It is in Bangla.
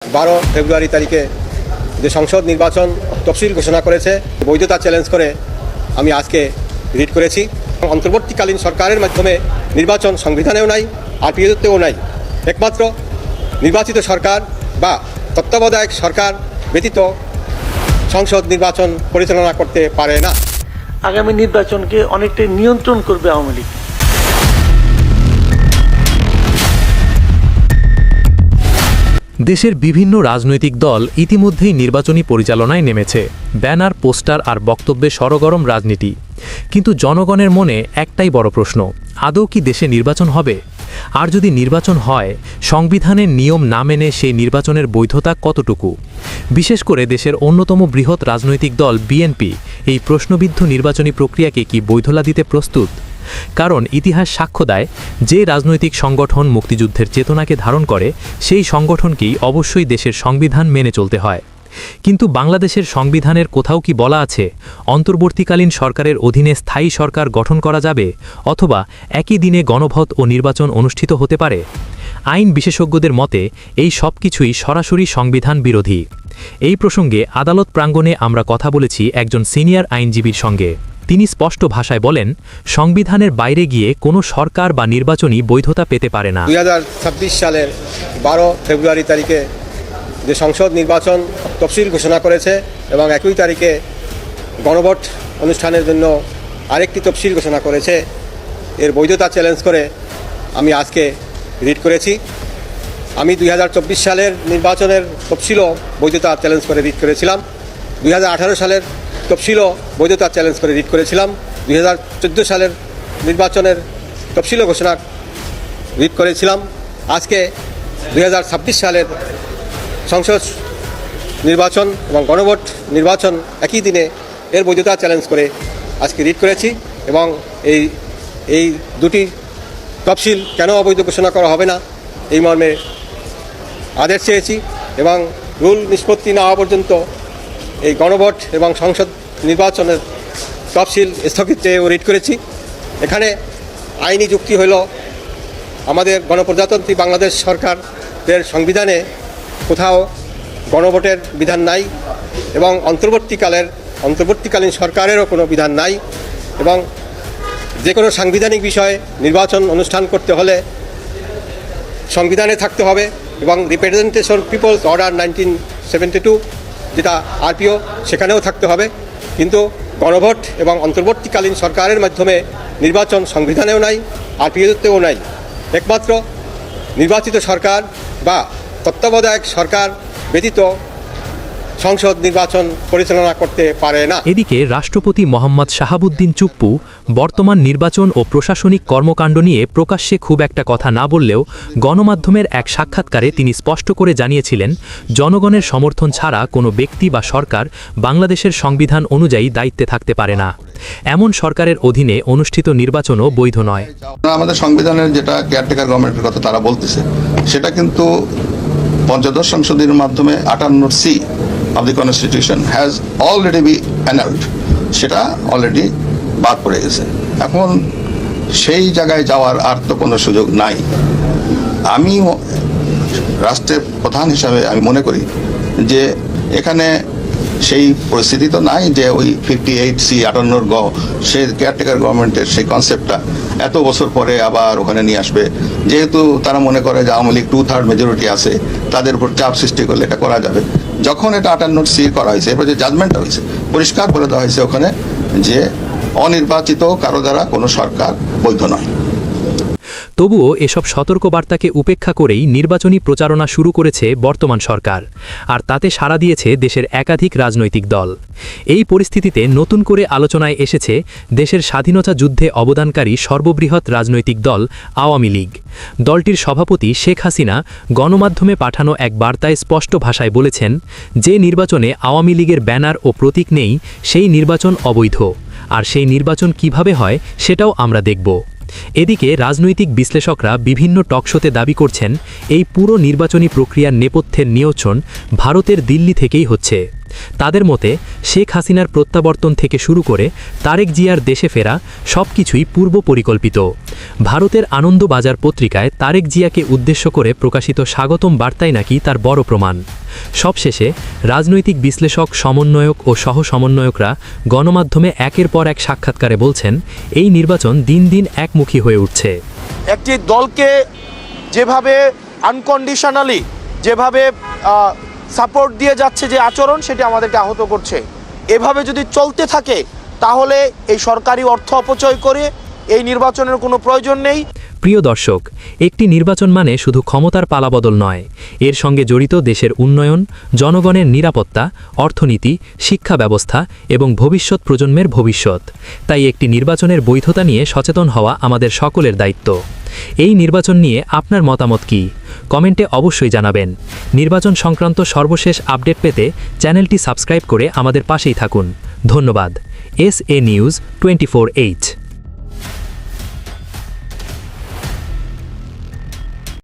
12 ফেব্রুয়ারি তারিখে যে সংসদ নির্বাচন তফসিল ঘোষণা করেছে বৈধতা চ্যালেঞ্জ করে আমি আজকে রিট করেছি। অন্তর্বর্তীকালীন সরকারের মাধ্যমে নির্বাচন সংবিধানেও নাই, আরপিওতেও নাই। একমাত্র নির্বাচিত সরকার বা তত্ত্বাবধায়ক সরকার ব্যতীত সংসদ নির্বাচন পরিচালনা করতে পারে না। আগামী নির্বাচনকে অনেকটাই নিয়ন্ত্রণ করবে আওয়ামী লীগ। দেশের বিভিন্ন রাজনৈতিক দল ইতিমধ্যেই নির্বাচনী পরিচালনায় নেমেছে। ব্যানার, পোস্টার আর বক্তব্যে সরগরম রাজনীতি। কিন্তু জনগণের মনে একটাই বড় প্রশ্ন, আদৌ কি দেশে নির্বাচন হবে? আর যদি নির্বাচন হয়, সংবিধানের নিয়ম না মেনে সেই নির্বাচনের বৈধতা কতটুকু? বিশেষ করে দেশের অন্যতম বৃহৎ রাজনৈতিক দল বিএনপি এই প্রশ্নবিদ্ধ নির্বাচনী প্রক্রিয়াকে কি বৈধতা দিতে প্রস্তুত? কারণ ইতিহাস সাক্ষ্য দেয়, যে রাজনৈতিক সংগঠন মুক্তিযুদ্ধের চেতনাকে ধারণ করে সেই সংগঠনকেই অবশ্যই দেশের সংবিধান মেনে চলতে হয়। কিন্তু বাংলাদেশের সংবিধানের কোথাও কি বলা আছে অন্তর্বর্তীকালীন সরকারের অধীনে স্থায়ী সরকার গঠন করা যাবে, অথবা একই দিনে গণভোট ও নির্বাচন অনুষ্ঠিত হতে পারে? আইন বিশেষজ্ঞদের মতে এই সব কিছুই সরাসরি সংবিধান বিরোধী। এই প্রসঙ্গে আদালত প্রাঙ্গণে আমরা কথা বলেছি একজন সিনিয়র আইনজীবীর সঙ্গে। তিনি স্পষ্ট ভাষায় বলেন, সংবিধানের বাইরে গিয়ে কোনো সরকার বা নির্বাচনই বৈধতা পেতে পারে না। 2026 সালের 12 ফেব্রুয়ারি তারিখে যে সংসদ নির্বাচন তফসিল ঘোষণা করেছে এবং একই তারিখে গণভোট অনুষ্ঠানের জন্য আরেকটি তফসিল ঘোষণা করেছে, এর বৈধতা চ্যালেঞ্জ করে আমি আজকে রিট করেছি। আমি 2024 সালের নির্বাচনের তফসিলও বৈধতা চ্যালেঞ্জ করে রিট করেছিলাম। 2018 সালের তফসিলও বৈধতা চ্যালেঞ্জ করে রিট করেছিলাম। 2014 সালের নির্বাচনের তফসিলও ঘোষণা রিট করেছিলাম। আজকে 2026 সালের সংসদ নির্বাচন এবং গণভোট নির্বাচন একই দিনে, এর বৈধতা চ্যালেঞ্জ করে আজকে রিট করেছি এবং এই দুটি তফসিল কেন অবৈধ ঘোষণা করা হবে না এই মর্মে আদেশ চেয়েছি এবং রুল নিষ্পত্তি না হওয়া পর্যন্ত এই গণভোট এবং সংসদ নির্বাচনের তফসিল স্থগিত চেয়েও রিট করেছি। এখানে আইনি যুক্তি হল, আমাদের গণপ্রজাতন্ত্রী বাংলাদেশ সরকারের সংবিধানে কোথাও গণভোটের বিধান নাই এবং অন্তর্বর্তীকালীন সরকারেরও কোনো বিধান নাই এবং যে কোনো সাংবিধানিক বিষয়ে নির্বাচন অনুষ্ঠান করতে হলে সংবিধানে থাকতে হবে এবং রিপ্রেজেন্টেশন পিপলস অর্ডার 1972 যেটা আরপিও, সেখানেও থাকতে হবে। কিন্তু গণভোট এবং অন্তর্বর্তীকালীন সরকারের মাধ্যমে নির্বাচন সংবিধানেও নাই, আরপিওতেও নাই। একমাত্র নির্বাচিত সরকার বা তত্ত্বাবধায়ক সরকার ব্যতীত সংসদ নির্বাচন পরিচালনা করতে পারে না। এদিকে রাষ্ট্রপতি মোহাম্মদ শাহাবুদ্দিন চুপ্পু বর্তমান নির্বাচন ও প্রশাসনিক কর্মকাণ্ড নিয়ে প্রকাশ্যে খুব একটা কথা না বললেও গণমাধ্যমের এক সাক্ষাৎকারে তিনি স্পষ্ট করে জানিয়েছিলেন, জনগণের সমর্থন ছাড়া কোনো ব্যক্তি বা সরকার বাংলাদেশের সংবিধান অনুযায়ী দায়িত্বে থাকতে পারে না। এমন সরকারের অধীনে অনুষ্ঠিত নির্বাচনও বৈধ নয়। আমাদের সংবিধানের যেটা কেয়ারটেকার গভর্নমেন্টের কথা তারা বলতেছে, সেটা কিন্তু পঞ্চদশ সংশোধনীর মাধ্যমে 58C of the Constitution has already been annulled, সেটা অলরেডি বাদ পড়ে গেছে। এখন সেই জায়গায় যাওয়ার আর তো কোনো সুযোগ নাই। আমি রাষ্ট্রের প্রধান হিসাবে আমি মনে করি যে এখানে সেই পরিস্থিতি তো নাই যে ওই 58C 58 সে কেয়ারটেকার গভর্নমেন্টের সেই কনসেপ্টটা এত বছর পরে আবার ওখানে নিয়ে আসবে। যেহেতু তারা মনে করে যে আওয়ামী লীগ 2/3 মেজরিটি আছে, তাদের উপর চাপ সৃষ্টি করলে এটা করা যাবে। যখন এটা 58C করা হয়েছে, এরপর যে জাজমেন্টটা হয়েছে, পরিষ্কার করে দেওয়া হয়েছে ওখানে যে অনির্বাচিত কারো দ্বারা কোনো সরকার বৈধ নয়। তবুও এসব সতর্কবার্তাকে উপেক্ষা করেই নির্বাচনী প্রচারণা শুরু করেছে বর্তমান সরকার, আর তাতে সাড়া দিয়েছে দেশের একাধিক রাজনৈতিক দল। এই পরিস্থিতিতে নতুন করে আলোচনায় এসেছে দেশের স্বাধীনতা যুদ্ধে অবদানকারী সর্ববৃহৎ রাজনৈতিক দল আওয়ামী লীগ। দলটির সভাপতি শেখ হাসিনা গণমাধ্যমে পাঠানো এক বার্তায় স্পষ্ট ভাষায় বলেছেন, যে নির্বাচনে আওয়ামী লীগের ব্যানার ও প্রতীক নেই সেই নির্বাচন অবৈধ, আর সেই নির্বাচন কিভাবে হয় সেটাও আমরা দেখব। এদিকে রাজনৈতিক বিশ্লেষকরা বিভিন্ন টকশোতে দাবি করছেন, এই পুরো নির্বাচনী প্রক্রিয়ার নেপথ্যের নিয়ন্ত্রণ ভারতের দিল্লি থেকেই হচ্ছে। তাদের মতে শেখ হাসিনার প্রত্যাবর্তন থেকে শুরু করে তারেক জিয়ার দেশে ফেরা সবকিছুই পূর্ব পরিকল্পিত। ভারতের আনন্দবাজার পত্রিকায় তারেক জিয়াকে উদ্দেশ্য করে প্রকাশিত স্বাগতম বার্তাই নাকি তার বড় প্রমাণ। সবশেষে রাজনৈতিক বিশ্লেষক, সমন্বয়ক ও সহ সমন্বয়করা গণমাধ্যমে একের পর এক সাক্ষাৎকারে বলছেন, এই নির্বাচন দিন দিন একমুখী হয়ে উঠছে। একটি দলকে যেভাবে আনকন্ডিশনালি যেভাবে সাপোর্ট দিয়ে যাচ্ছে যে আচরণ, সেটি আমাদেরকে আহত করছে। এভাবে যদি চলতে থাকে তাহলে এই সরকারি অর্থ অপচয় করে এই নির্বাচনের কোনো প্রয়োজন নেই। প্রিয় দর্শক, একটি নির্বাচন মানে শুধু ক্ষমতার পালাবদল নয়, এর সঙ্গে জড়িত দেশের উন্নয়ন, জনগণের নিরাপত্তা, অর্থনীতি, শিক্ষা ব্যবস্থা এবং ভবিষ্যৎ প্রজন্মের ভবিষ্যৎ। তাই একটি নির্বাচনের বৈধতা নিয়ে সচেতন হওয়া আমাদের সকলের দায়িত্ব। এই নির্বাচন নিয়ে আপনার মতামত কি? কমেন্টে অবশ্যই জানাবেন। নির্বাচন সংক্রান্ত সর্বশেষ আপডেট পেতে চ্যানেলটি সাবস্ক্রাইব করে আমাদের পাশেই থাকুন। ধন্যবাদ। SA News 24H।